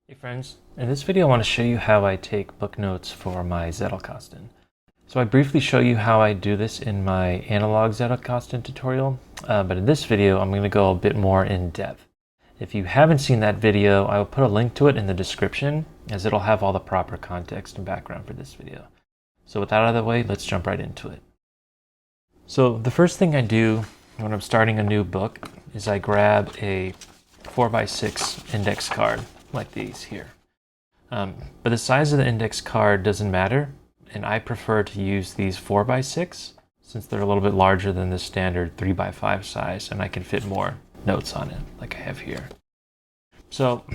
Hey friends, in this video I want to show you how I take book notes for my Zettelkasten. So I briefly show you how I do this in my analog Zettelkasten tutorial, but in this video I'm going to go a bit more in depth. If you haven't seen that video, I will put a link to it in the description, as it'll have all the proper context and background for this video. So with that out of the way, let's jump right into it. So the first thing I do when I'm starting a new book is I grab a 4x6 index card like these here. But the size of the index card doesn't matter, and I prefer to use these 4x6 since they're a little bit larger than the standard 3x5 size, and I can fit more notes on it like I have here. So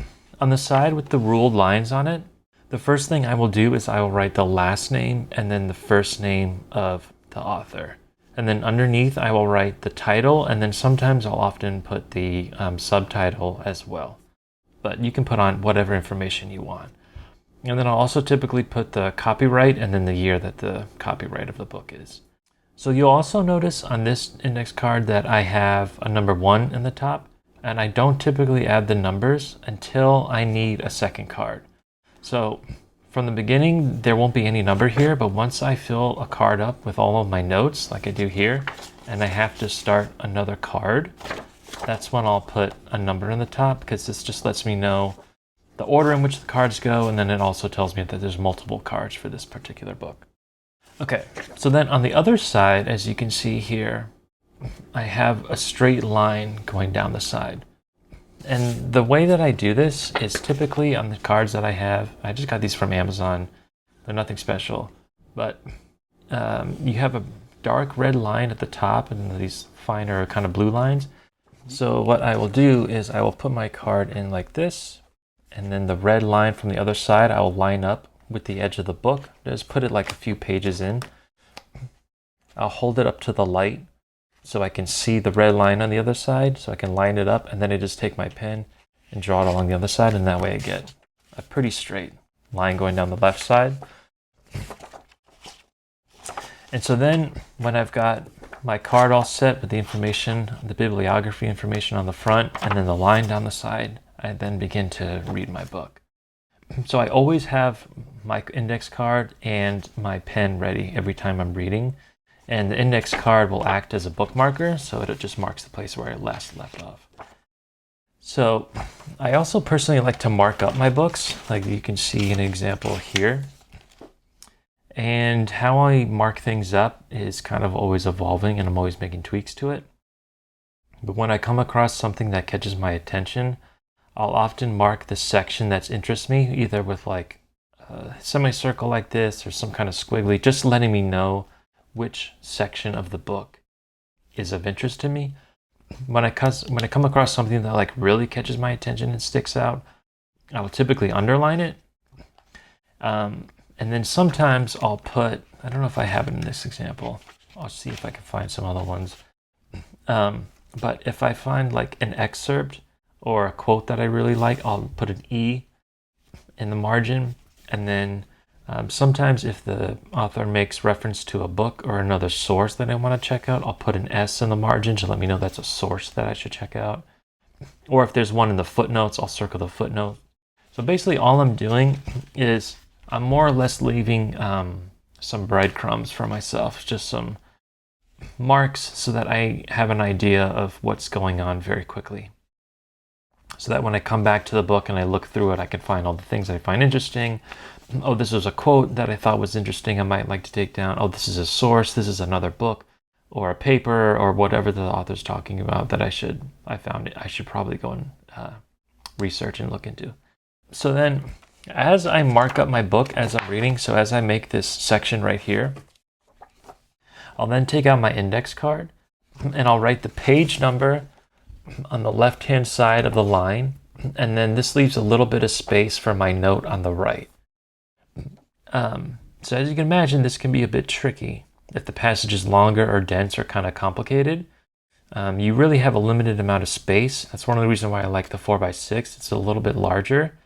on the side with the ruled lines on it, the first thing I will do is I will write the last name and then the first name of the author. And then underneath I will write the title, and then sometimes I'll often put the subtitle as well. But you can put on whatever information you want. And then I'll also typically put the copyright and then the year that the copyright of the book is. So you'll also notice on this index card that I have a number 1 in the top, and I don't typically add the numbers until I need a second card. So from the beginning, there won't be any number here, but once I fill a card up with all of my notes, like I do here, and I have to start another card, that's when I'll put a number in the top, because this just lets me know the order in which the cards go, and then it also tells me that there's multiple cards for this particular book. Okay, so then on the other side, as you can see here, I have a straight line going down the side. And the way that I do this is typically on the cards that I have, I just got these from Amazon, they're nothing special, but you have a dark red line at the top and these finer kind of blue lines. So what I will do is I will put my card in like this, and then the red line from the other side I will line up with the edge of the book. Just put it like a few pages in. I'll hold it up to the light so I can see the red line on the other side, so I can line it up, and then I just take my pen and draw it along the other side, and that way I get a pretty straight line going down the left side. And so then when I've got my card all set with the information, the bibliography information on the front, and then the line down the side, I then begin to read my book. So I always have my index card and my pen ready every time I'm reading, and the index card will act as a bookmarker, so it just marks the place where I last left off. So I also personally like to mark up my books, like you can see an example here. And how I mark things up is kind of always evolving, and I'm always making tweaks to it. But when I come across something that catches my attention, I'll often mark the section that interests me, either with like a semicircle like this or some kind of squiggly, just letting me know which section of the book is of interest to me. When I come across something that like really catches my attention and sticks out, I will typically underline it. And then sometimes I'll put, I don't know if I have it in this example, I'll see if I can find some other ones. But if I find like an excerpt or a quote that I really like, I'll put an E in the margin. And then sometimes if the author makes reference to a book or another source that I want to check out, I'll put an S in the margin to let me know that's a source that I should check out. Or if there's one in the footnotes, I'll circle the footnote. So basically all I'm doing is I'm more or less leaving some breadcrumbs for myself, just some marks so that I have an idea of what's going on very quickly. So that when I come back to the book and I look through it, I can find all the things I find interesting. Oh, this was a quote that I thought was interesting, I might like to take down. Oh, this is a source, this is another book or a paper or whatever the author's talking about that I should probably go and research and look into. So then as I mark up my book as I'm reading, so as I make this section right here, I'll then take out my index card and I'll write the page number on the left-hand side of the line, and then this leaves a little bit of space for my note on the right. So as you can imagine, this can be a bit tricky. If the passage is longer or dense or kind of complicated, you really have a limited amount of space. That's one of the reasons why I like the 4x6. It's a little bit larger.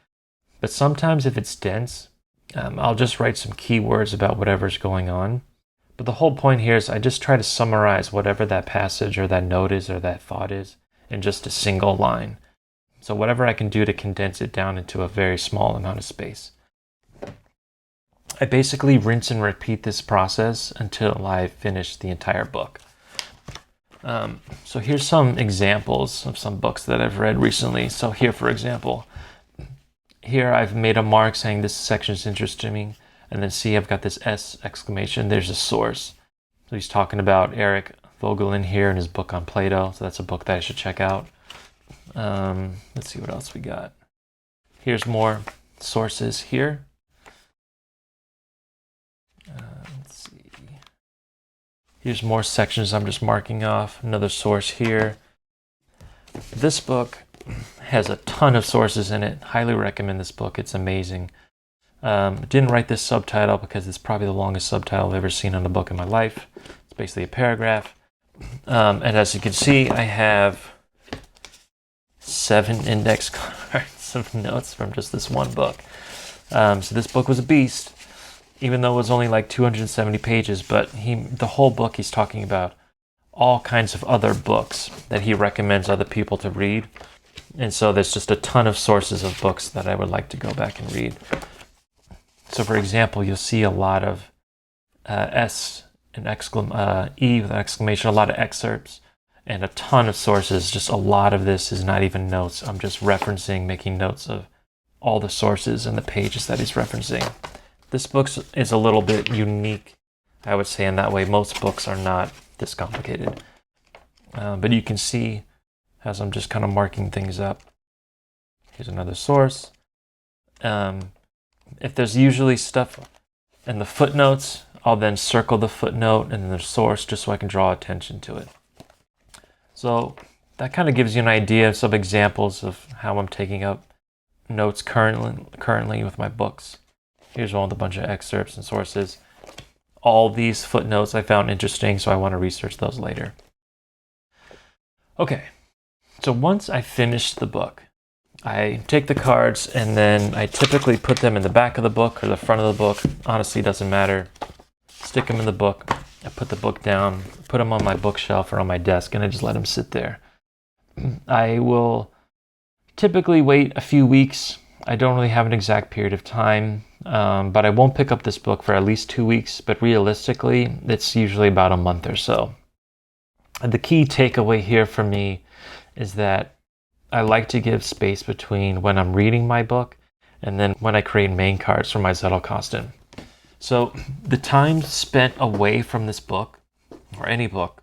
But sometimes if it's dense, I'll just write some keywords about whatever's going on. But the whole point here is I just try to summarize whatever that passage or that note is or that thought is in just a single line. So whatever I can do to condense it down into a very small amount of space. I basically rinse and repeat this process until I finish the entire book. So here's some examples of some books that I've read recently. So here, for example, here I've made a mark saying this section is interesting me, and then see I've got this S exclamation. There's a source. So he's talking about Eric Vogelin here in his book on Plato. So that's a book that I should check out. Let's see what else we got. Here's more sources here. Let's see. Here's more sections I'm just marking off. Another source here. This book has a ton of sources in it. Highly recommend this book. It's amazing. Didn't write this subtitle because it's probably the longest subtitle I've ever seen on a book in my life. It's basically a paragraph. And as you can see, I have 7 index cards of notes from just this one book. So this book was a beast, even though it was only like 270 pages, but the whole book he's talking about all kinds of other books that he recommends other people to read. And so there's just a ton of sources of books that I would like to go back and read. So for example, you'll see a lot of S and E with an exclamation, a lot of excerpts, and a ton of sources. Just a lot of this is not even notes. I'm just referencing, making notes of all the sources and the pages that he's referencing. This book is a little bit unique, I would say, in that way. Most books are not this complicated. But you can see as I'm just kind of marking things up. Here's another source. If there's usually stuff in the footnotes, I'll then circle the footnote and then the source just so I can draw attention to it. So that kind of gives you an idea of some examples of how I'm taking up notes currently with my books. Here's one with a bunch of excerpts and sources. All these footnotes I found interesting, so I want to research those later. Okay, so once I finish the book, I take the cards and then I typically put them in the back of the book or the front of the book. Honestly, doesn't matter. Stick them in the book. I put the book down, put them on my bookshelf or on my desk, and I just let them sit there. I will typically wait a few weeks. I don't really have an exact period of time, but I won't pick up this book for at least 2 weeks, but realistically, it's usually about a month or so. And the key takeaway here for me is that I like to give space between when I'm reading my book and then when I create main cards for my Zettelkasten. So the time spent away from this book, or any book,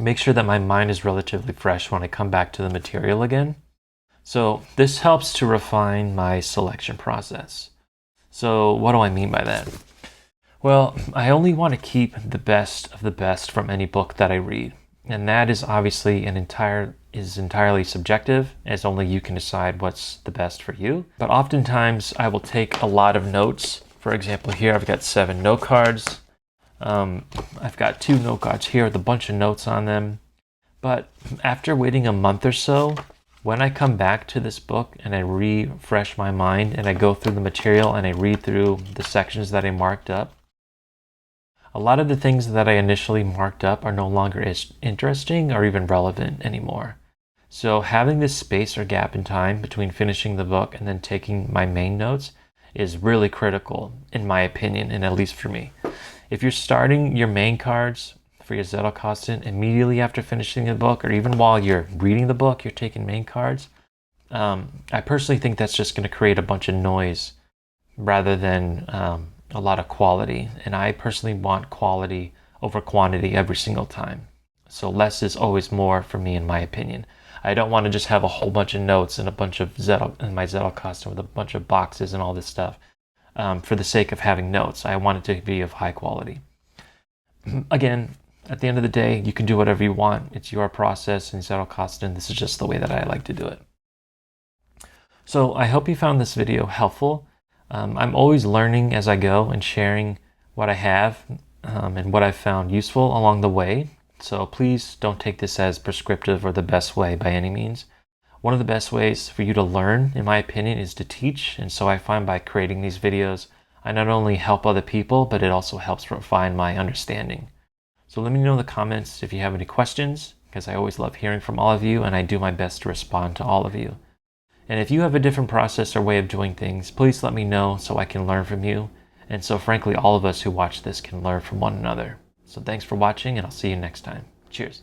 make sure that my mind is relatively fresh when I come back to the material again. So this helps to refine my selection process. So what do I mean by that? Well, I only want to keep the best of the best from any book that I read. And that is obviously entirely subjective, as only you can decide what's the best for you. But oftentimes I will take a lot of notes. For example, here I've got 7 note cards. I've got 2 note cards here with a bunch of notes on them. But after waiting a month or so, when I come back to this book and I refresh my mind and I go through the material and I read through the sections that I marked up, a lot of the things that I initially marked up are no longer as interesting or even relevant anymore. So having this space or gap in time between finishing the book and then taking my main notes is really critical, in my opinion, and at least for me. If you're starting your main cards for your Zettelkasten immediately after finishing the book, or even while you're reading the book, you're taking main cards, I personally think that's just going to create a bunch of noise rather than a lot of quality. And I personally want quality over quantity every single time. So less is always more for me, in my opinion. I don't want to just have a whole bunch of notes and a bunch of in my Zettelkasten with a bunch of boxes and all this stuff for the sake of having notes. I want it to be of high quality. Again, at the end of the day, you can do whatever you want. It's your process in Zettelkasten. This is just the way that I like to do it. So I hope you found this video helpful. I'm always learning as I go and sharing what I have and what I've found useful along the way. So please don't take this as prescriptive or the best way by any means. One of the best ways for you to learn, in my opinion, is to teach. And so I find by creating these videos, I not only help other people, but it also helps refine my understanding. So let me know in the comments if you have any questions, because I always love hearing from all of you, and I do my best to respond to all of you. And if you have a different process or way of doing things, please let me know so I can learn from you. And so frankly, all of us who watch this can learn from one another. So thanks for watching, and I'll see you next time. Cheers.